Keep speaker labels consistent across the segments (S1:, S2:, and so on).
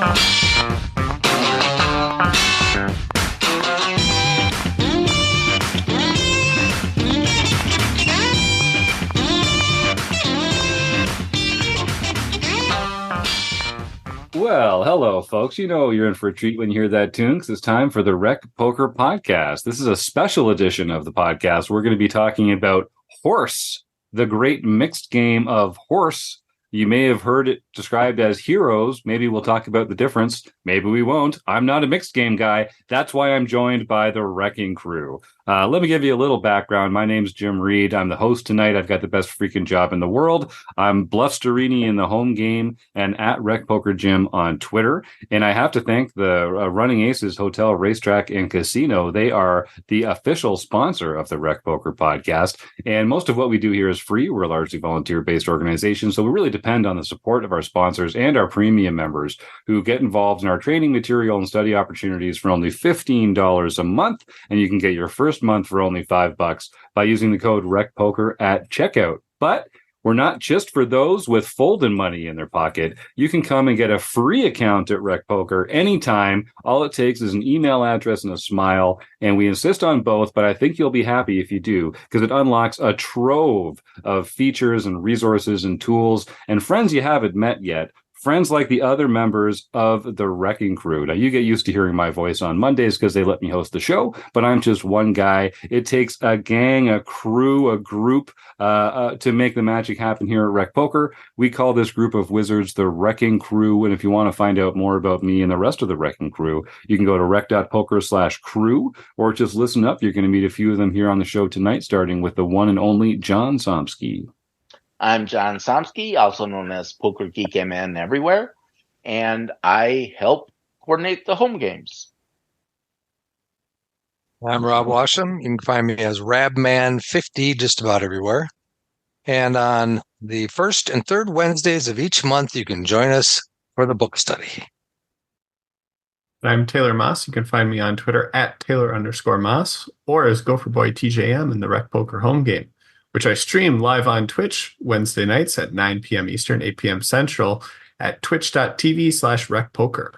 S1: Well, hello, folks. You know you're in for a treat when you hear that tune because it's time for the Rec Poker Podcast. This is a special edition of the podcast. We're going to be talking about H.O.R.S.E, the great mixed game of horse. You may have heard it described as heroes. Maybe we'll talk about the difference. Maybe we won't. I'm not a mixed game guy. That's why I'm joined by the Wrecking Crew. Let me give you a little background. My name's Jim Reid. I'm the host tonight. I've got the best freaking job in the world. I'm Bluffsterini in the home game and at Rec Poker Jim on Twitter. And I have to thank the Running Aces Hotel, Racetrack, and Casino. They are the official sponsor of the Rec Poker Podcast. And most of what we do here is free. We're a largely volunteer-based organization, so we really depend on the support of our sponsors and our premium members who get involved in our training material and study opportunities for only $15 a month. And you can get your first month for only $5 by using the code RECPOKER at checkout. But we're not just for those with folding money in their pocket. You can come and get a free account at Rec Poker anytime. All it takes is an email address and a smile, and we insist on both, but I think you'll be happy if you do, because it unlocks a trove of features and resources and tools and friends you haven't met yet. Friends like the other members of the Wrecking Crew. Now, you get used to hearing my voice on Mondays because they let me host the show, but I'm just one guy. It takes a gang, a crew, a group to make the magic happen here at Rec Poker. We call this group of wizards the Wrecking Crew, and if you want to find out more about me and the rest of the Wrecking Crew, you can go to rec.poker/crew, or just listen up. You're going to meet a few of them here on the show tonight, starting with the one and only John Somsky.
S2: I'm John Somsky, also known as Poker Geek MN everywhere, and I help coordinate the home games.
S3: I'm Rob Washam. You can find me as Rabman50 just about everywhere. And on the first and third Wednesdays of each month, you can join us for the book study.
S4: I'm Taylor Moss. You can find me on Twitter at Taylor_Moss or as Gopherboy TJM in the Rec Poker home game, which I stream live on Twitch Wednesday nights at 9 p.m. Eastern, 8 p.m. Central at twitch.tv/recpoker.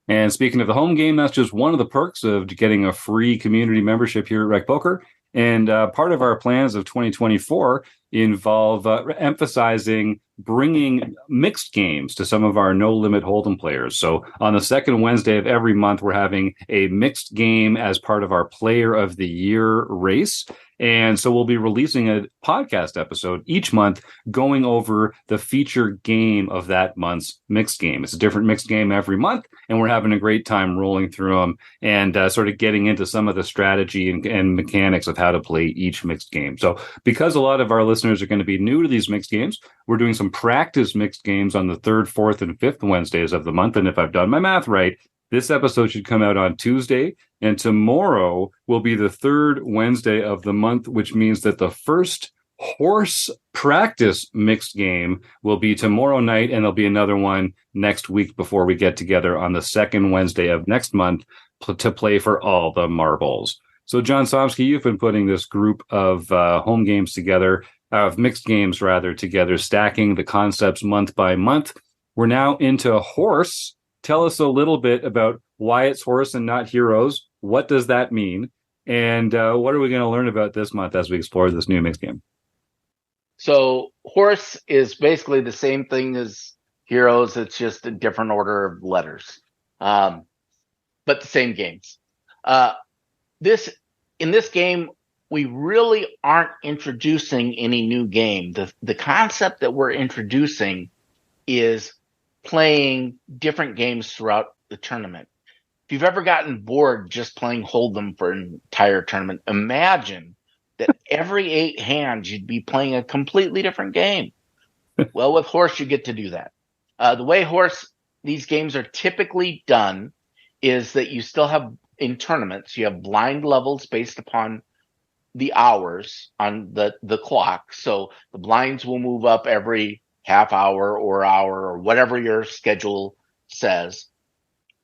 S1: And speaking of the home game, that's just one of the perks of getting a free community membership here at Rec Poker. And part of our plans of 2024 involve emphasizing bringing mixed games to some of our no-limit hold'em players. So on the second Wednesday of every month, we're having a mixed game as part of our Player of the Year race. And so we'll be releasing a podcast episode each month going over the feature game of that month's mixed game. It's a different mixed game every month, and we're having a great time rolling through them and sort of getting into some of the strategy and mechanics of how to play each mixed game. So because a lot of our listeners are going to be new to these mixed games, we're doing some practice mixed games on the third, fourth, and fifth Wednesdays of the month. And if I've done my math right, this episode should come out on Tuesday, and tomorrow will be the third Wednesday of the month, which means that the first horse practice mixed game will be tomorrow night, and there'll be another one next week before we get together on the second Wednesday of next month to play for all the marbles. So, John Somsky, you've been putting this group of home games together, of mixed games rather, together, stacking the concepts month by month. We're now into H.O.R.S.E. Tell us a little bit about why it's H.O.R.S.E and not heroes. What does that mean? And what are we going to learn about this month as we explore this new mixed game?
S2: So H.O.R.S.E is basically the same thing as heroes. It's just a different order of letters, but the same games. In this game, we really aren't introducing any new game. The concept that we're introducing is playing different games throughout the tournament. If you've ever gotten bored just playing hold'em for an entire tournament, imagine that every 8 hands you'd be playing a completely different game. Well, with H.O.R.S.E, you get to do that. The way H.O.R.S.E, these games are typically done is that you still have, in tournaments, you have blind levels based upon the hours on the clock. So the blinds will move up every half hour or whatever your schedule says.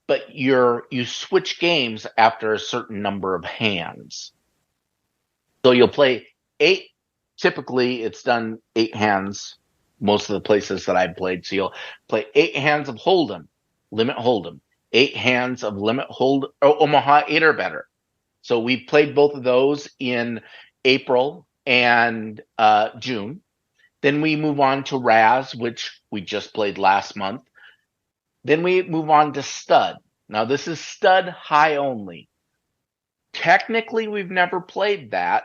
S2: But you switch games after a certain number of hands. So you'll play 8. Typically, it's done 8 hands most of the places that I've played. So you'll play 8 hands of hold'em. Limit Hold'em. 8 hands of Omaha 8 or better. So we played both of those in April and June. Then we move on to Raz, which we just played last month. Then we move on to Stud. Now this is Stud high only. Technically, we've never played that.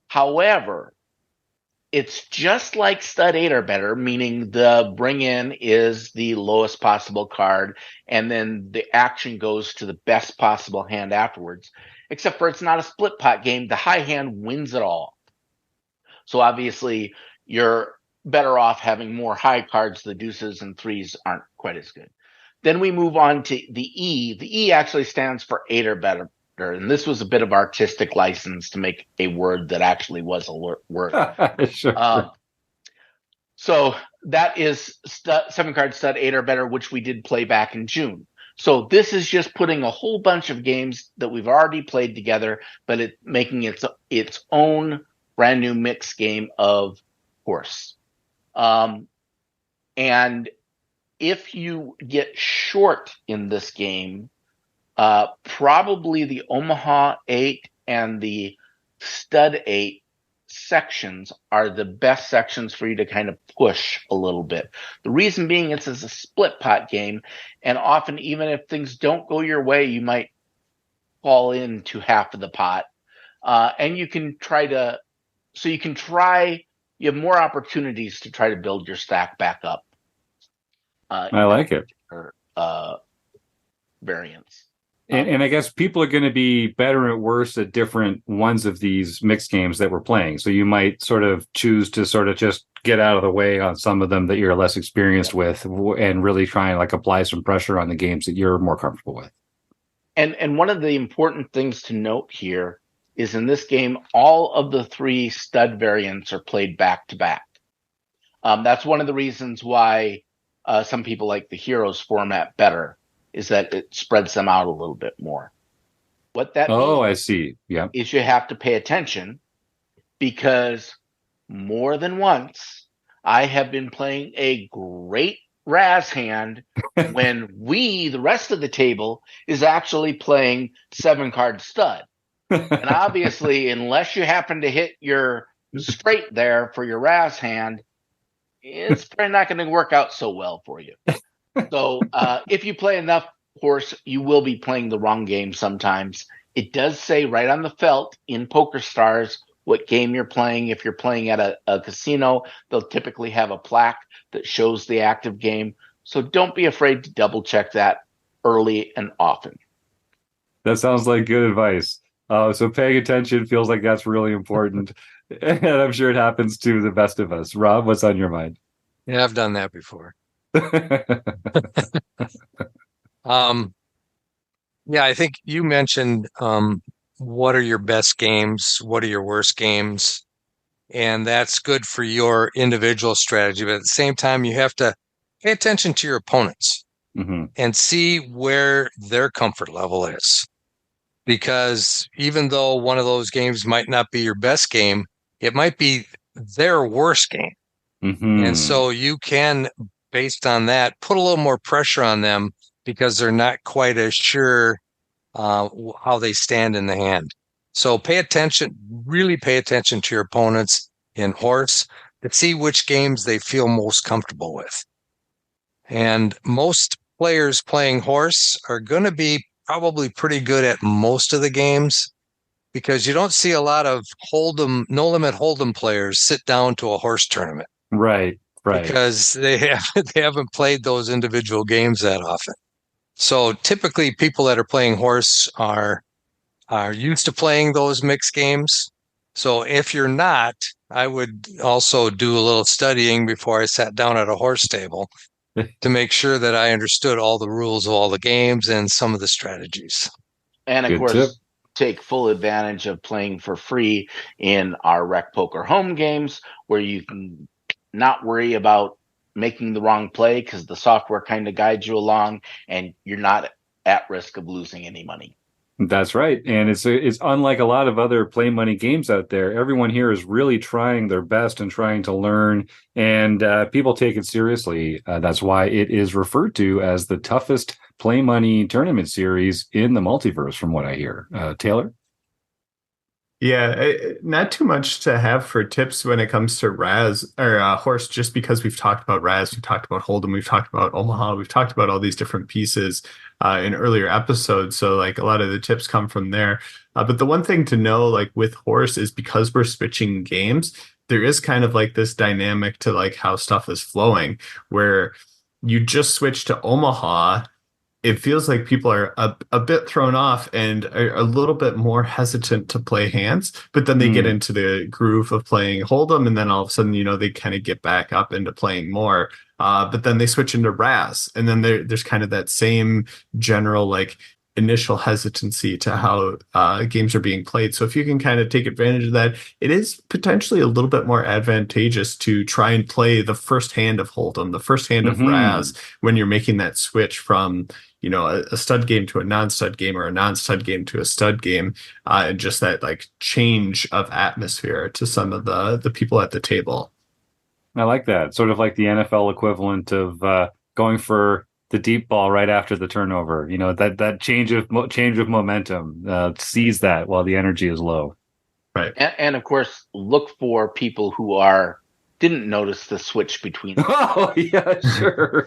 S2: However, it's just like Stud 8 or better, meaning the bring in is the lowest possible card, and then the action goes to the best possible hand afterwards. Except for it's not a split pot game. The high hand wins it all. So obviously, you're better off having more high cards. The deuces and threes aren't quite as good. Then we move on to the E. The E actually stands for 8 or better. And this was a bit of artistic license to make a word that actually was a word.
S1: Sure.
S2: So that is 7-card Stud 8 or better, which we did play back in June. So this is just putting a whole bunch of games that we've already played together, but making its own brand new mixed game of Horse. And if you get short in this game, probably the Omaha 8 and the Stud 8 sections are the best sections for you to kind of push a little bit. The reason being it's a split pot game, and often even if things don't go your way, you might fall into half of the pot. And you can you have more opportunities to try to build your stack back up.
S1: I like it.
S2: Variants.
S1: And I guess people are going to be better or worse at different ones of these mixed games that we're playing. So you might sort of choose to sort of just get out of the way on some of them that you're less experienced with, and really try and like apply some pressure on the games that you're more comfortable with.
S2: And one of the important things to note here is in this game, all of the 3 Stud variants are played back to back. That's one of the reasons why some people like the Heroes format better, is that it spreads them out a little bit more. What that means
S1: I see. Yeah.
S2: is you have to pay attention, because more than once I have been playing a great Raz hand when the rest of the table, is actually playing 7-card Stud. And obviously, unless you happen to hit your straight there for your Raz hand, it's probably not going to work out so well for you. So if you play enough Horse, you will be playing the wrong game sometimes. It does say right on the felt in Poker Stars what game you're playing. If you're playing at a casino, they'll typically have a plaque that shows the active game. So don't be afraid to double check that early and often.
S1: That sounds like good advice. So paying attention feels like that's really important. And I'm sure it happens to the best of us. Rob, what's on your mind?
S3: Yeah, I've done that before. Yeah, I think you mentioned what are your best games, what are your worst games, and that's good for your individual strategy. But at the same time, you have to pay attention to your opponents and see where their comfort level is. Because even though one of those games might not be your best game, it might be their worst game. And so you can, based on that, put a little more pressure on them, because they're not quite as sure how they stand in the hand. So really pay attention to your opponents in Horse to see which games they feel most comfortable with. And most players playing Horse are going to be probably pretty good at most of the games, because you don't see a lot of no limit Hold'em players sit down to a Horse tournament.
S1: Right.
S3: Because they haven't played those individual games that often. So typically people that are playing Horse are used to playing those mixed games. So if you're not, I would also do a little studying before I sat down at a Horse table to make sure that I understood all the rules of all the games and some of the strategies.
S2: And of course, take full advantage of playing for free in our Rec Poker home games, where you can not worry about making the wrong play, because the software kind of guides you along and you're not at risk of losing any money.
S1: That's right. And it's unlike a lot of other play money games out there. Everyone here is really trying their best and trying to learn, and people take it seriously. That's why it is referred to as the toughest play money tournament series in the multiverse, from what I hear. Taylor?
S4: Yeah, not too much to have for tips when it comes to Raz or Horse, just because we've talked about Raz, we've talked about Hold'em, we've talked about Omaha, we've talked about all these different pieces in earlier episodes. So like a lot of the tips come from there. But the one thing to know, like with Horse, is because we're switching games, there is kind of like this dynamic to like how stuff is flowing, where you just switch to Omaha. It feels like people are a bit thrown off and are a little bit more hesitant to play hands, but then they get into the groove of playing Hold'em, and then all of a sudden, they kind of get back up into playing more. But then they switch into Raz, and then there's kind of that same general like initial hesitancy to how games are being played. So if you can kind of take advantage of that, it is potentially a little bit more advantageous to try and play the first hand of Hold'em, the first hand of Raz, when you're making that switch from a stud game to a non-stud game, or a non-stud game to a stud game, and just that like change of atmosphere to some of the people at the table.
S1: I like that. Sort of like the NFL equivalent of going for the deep ball right after the turnover. That change of momentum. Seize that while the energy is low.
S2: Right. And of course, look for people who didn't notice the switch between them.
S1: Oh, yeah, sure.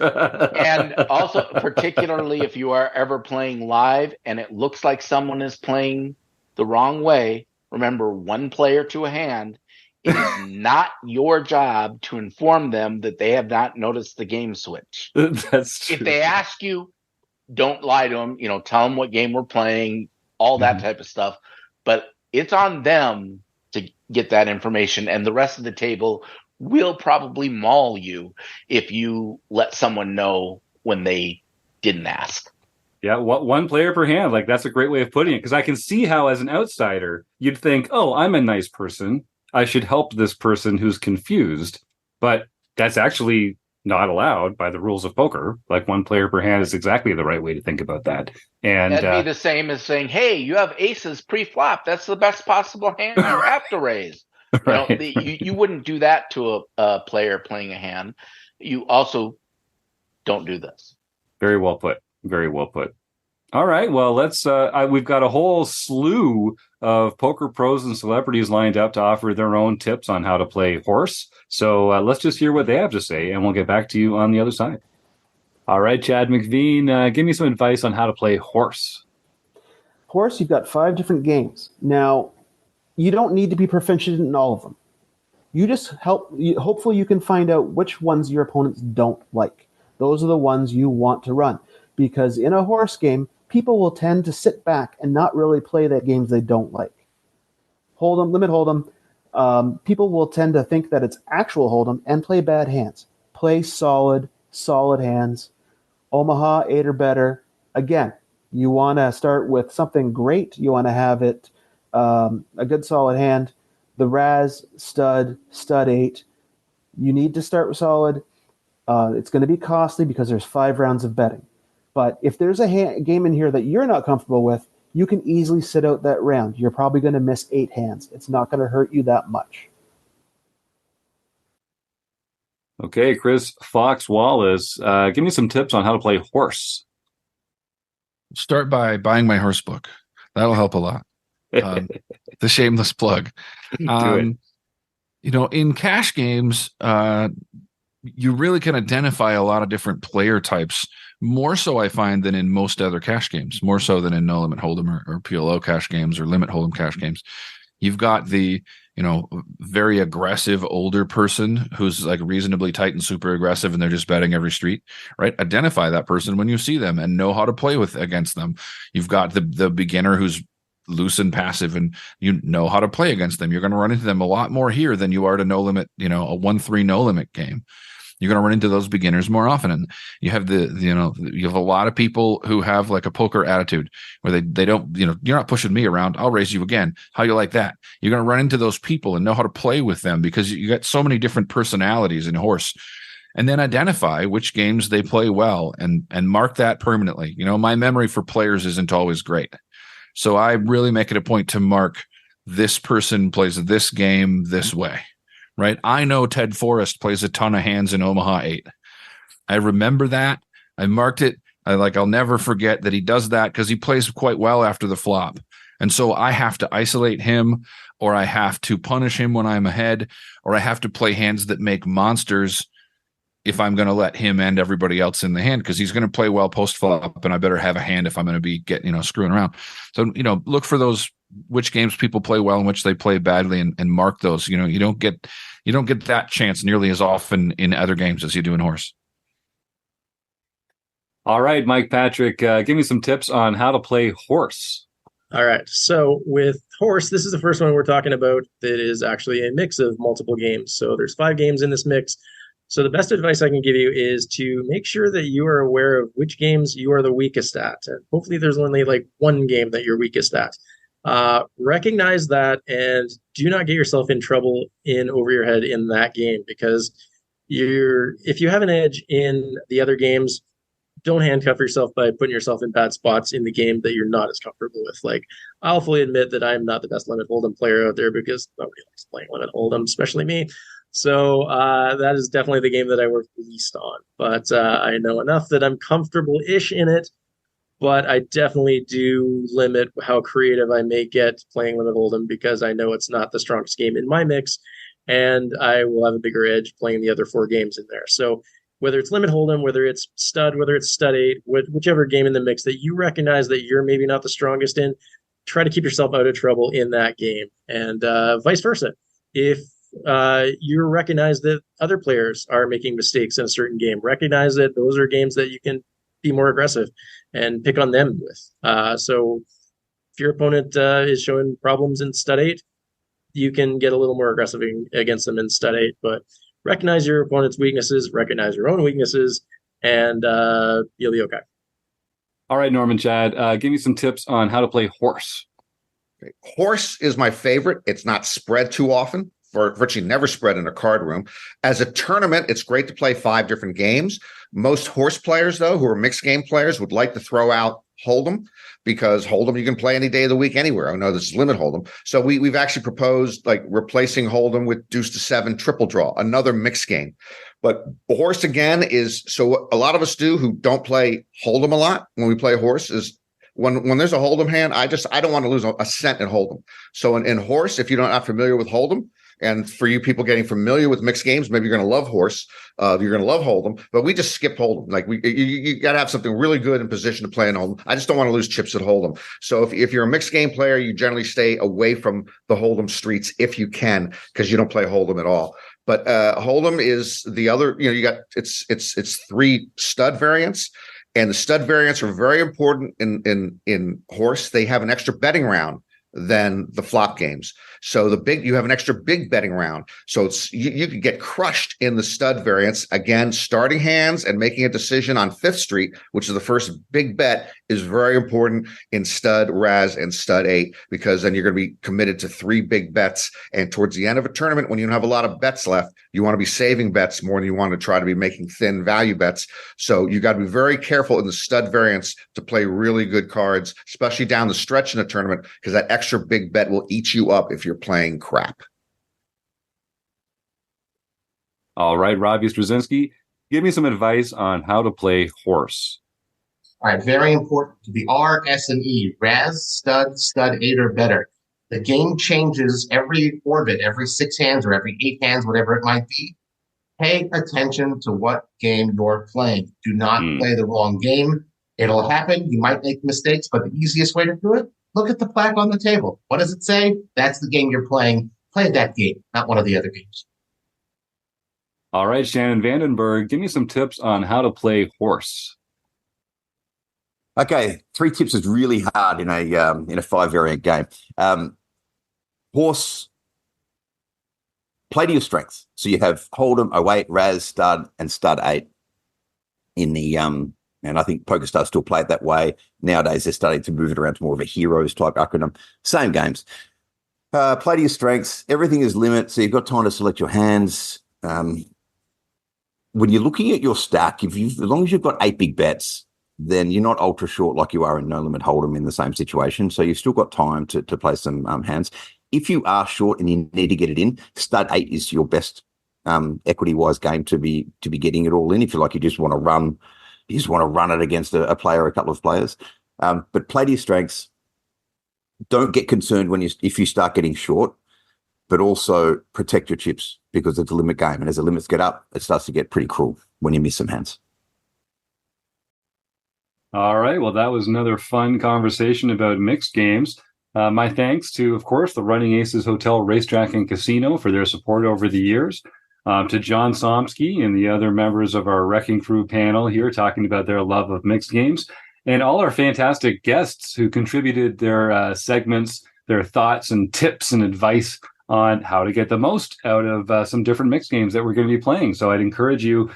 S2: And also, particularly if you are ever playing live and it looks like someone is playing the wrong way, remember, one player to a hand. It is not your job to inform them that they have not noticed the game switch.
S1: That's true.
S2: If they ask you, don't lie to them. Tell them what game we're playing, all that type of stuff. But it's on them to get that information, and the rest of the table will probably maul you if you let someone know when they didn't ask.
S1: Yeah, one player per hand. Like, that's a great way of putting it, because I can see how, as an outsider, you'd think, oh, I'm a nice person, I should help this person who's confused. But that's actually not allowed by the rules of poker. Like, one player per hand is exactly the right way to think about that. And
S2: that'd be the same as saying, hey, you have aces pre-flop. That's the best possible hand you have to raise. Right. You wouldn't do that to a player playing a hand. You also don't do this.
S1: Very well put. Very well put. All right. Well, let's. We've got a whole slew of poker pros and celebrities lined up to offer their own tips on how to play Horse. So let's just hear what they have to say, and we'll get back to you on the other side. All right, Chad McVean, give me some advice on how to play Horse.
S5: Horse, you've got 5 different games. Now, you don't need to be proficient in all of them. You just hopefully you can find out which ones your opponents don't like. Those are the ones you want to run. Because in a horse game, people will tend to sit back and not really play the games they don't like. Limit Hold'em. People will tend to think that it's actual Hold'em and play bad hands. Play solid hands. Omaha, 8 or better. Again, you want to start with something great. You want to have it a good solid hand. The Raz, stud 8. You need to start with solid. It's going to be costly because there's 5 rounds of betting. But if there's a game in here that you're not comfortable with, you can easily sit out that round. You're probably going to miss 8 hands. It's not going to hurt you that much.
S1: Okay, Chris Fox Wallace, give me some tips on how to play Horse.
S6: Start by buying my Horse book. That'll help a lot. The shameless plug.
S1: Do it.
S6: In cash games, you really can identify a lot of different player types, more so I find than in most other cash games, more so than in no limit hold'em or PLO cash games or limit hold'em cash games. You've got the very aggressive older person who's like reasonably tight and super aggressive, and they're just betting every street, right? Identify that person when you see them and know how to play against them. You've got the beginner who's loose and passive, and you know how to play against them. You're going to run into them a lot more here than you are to no limit, a 1-3 no limit game. You're going to run into those beginners more often. And you have you have a lot of people who have like a poker attitude where they don't, you're not pushing me around. I'll raise you again. How you like that? You're going to run into those people and know how to play with them because you got so many different personalities in Horse. And then identify which games they play well and mark that permanently. My memory for players isn't always great. So I really make it a point to mark this person plays this game this way, right? I know Ted Forrest plays a ton of hands in Omaha 8. I remember that. I marked it. I'll never forget that he does that because he plays quite well after the flop. And so I have to isolate him, or I have to punish him when I'm ahead, or I have to play hands that make monsters if I'm going to let him and everybody else in the hand, because he's going to play well post flop, and I better have a hand if I'm going to be screwing around. So, look for those, which games people play well and which they play badly, and mark those. You don't get that chance nearly as often in other games as you do in horse.
S1: All right, Mike Patrick, give me some tips on how to play horse.
S7: All right. So with horse, this is the first one we're talking about that is actually a mix of multiple games. So there's 5 games in this mix. So the best advice I can give you is to make sure that you are aware of which games you are the weakest at. And hopefully there's only like one game that you're weakest at. Recognize that and do not get yourself in trouble over your head in that game, because if you have an edge in the other games, don't handcuff yourself by putting yourself in bad spots in the game that you're not as comfortable with. Like, I'll fully admit that I'm not the best limit hold'em player out there because nobody likes playing limit hold'em, especially me. So that is definitely the game that I work least on. But I know enough that I'm comfortable-ish in it. But I definitely do limit how creative I may get playing limit hold'em, because I know it's not the strongest game in my mix, and I will have a bigger edge playing the other 4 games in there. So whether it's limit hold'em, whether it's stud, whether it's stud 8, whichever game in the mix that you recognize that you're maybe not the strongest in, try to keep yourself out of trouble in that game, and vice versa. If you recognize that other players are making mistakes in a certain game, recognize that those are games that you can be more aggressive and pick on them with. So if your opponent is showing problems in stud 8, you can get a little more aggressive against them in stud 8, but recognize your opponent's weaknesses, recognize your own weaknesses, and you'll be okay.
S1: All right, Norman, Chad, give me some tips on how to play horse.
S8: Horse is my favorite. It's not spread too often, virtually never spread in a card room. As a tournament, it's great to play 5 different games. Most horse players, though, who are mixed game players, would like to throw out hold'em, because hold'em you can play any day of the week anywhere. I know this is limit hold'em. So we've actually proposed like replacing hold'em with deuce to 7 triple draw, another mixed game. But horse again is, so what a lot of us do who don't play hold'em a lot when we play horse is when there's a hold'em hand, I don't want to lose a cent in hold'em. So in horse, if you're not familiar with hold'em, and for you people getting familiar with mixed games, maybe you're going to love horse. You're going to love hold'em, but we just skip hold'em. Like you got to have something really good in position to play in hold'em. I just don't want to lose chips at hold'em. So if you're a mixed game player, you generally stay away from the hold'em streets if you can, because you don't play hold'em at all. But hold'em is the other. You got it's 3 stud variants. And the stud variants are very important in horse. They have an extra betting round than the flop games. So you have an extra big betting round. So you could get crushed in the stud variants. Again, starting hands and making a decision on 5th Street, which is the first big bet, is very important in stud, Raz, and stud 8, because then you're going to be committed to 3 big bets. And towards the end of a tournament, when you don't have a lot of bets left, you want to be saving bets more than you want to try to be making thin value bets. So you got to be very careful in the stud variants to play really good cards, especially down the stretch in a tournament, because that extra big bet will eat you up if you're playing crap.
S1: All right, Robbie Strazynski, give me some advice on how to play horse.
S9: All right, very important. The R, S, and E, Raz, stud, stud 8 or better. The game changes every orbit, every 6 hands or every 8 hands, whatever it might be. Pay attention to what game you're playing. Do not play the wrong game. It'll happen. You might make mistakes, but the easiest way to do it, look at the plaque on the table. What does it say? That's the game you're playing. Play that game, not one of the other games.
S1: All right, Shannon Van Den Berg, give me some tips on how to play horse.
S10: Okay, 3 tips is really hard in a 5 variant game. Horse, play to your strengths. So you have hold'em, 08, Raz, stud, and stud 8 in the and I think PokerStars still play it that way. Nowadays, they're starting to move it around to more of a heroes type acronym. Same games. Play to your strengths. Everything is limit, so you've got time to select your hands. When you're looking at your stack, as long as you've got 8 big bets, then you're not ultra short like you are in No Limit Hold'em in the same situation. So you've still got time to play some hands. If you are short and you need to get it in, stud 8 is your best equity-wise game to be getting it all in. If you just want to run, it against a player or a couple of players. But play to your strengths. Don't get concerned if you start getting short, but also protect your chips because it's a limit game. And as the limits get up, it starts to get pretty cruel when you miss some hands.
S1: All right. Well, that was another fun conversation about mixed games. My thanks to, of course, the Running Aces Hotel, Racetrack, and Casino for their support over the years. To John Somsky and the other members of our Wrecking Crew panel here talking about their love of mixed games. And all our fantastic guests who contributed their segments, their thoughts and tips and advice on how to get the most out of some different mixed games that we're going to be playing. So I'd encourage you,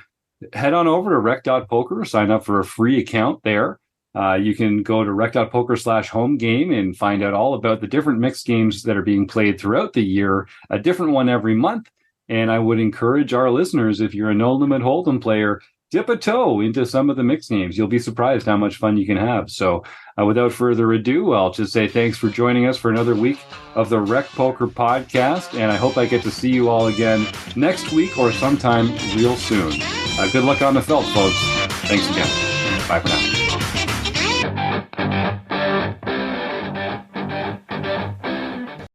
S1: head on over to rec.poker, sign up for a free account there. You can go to rec.poker/home game and find out all about the different mixed games that are being played throughout the year, a different one every month. And I would encourage our listeners, if you're a No Limit Hold'em player, dip a toe into some of the mixed games. You'll be surprised how much fun you can have. So without further ado, I'll just say thanks for joining us for another week of the Rec Poker Podcast. And I hope I get to see you all again next week or sometime real soon. Good luck on the felt, folks. Thanks again. Bye for now.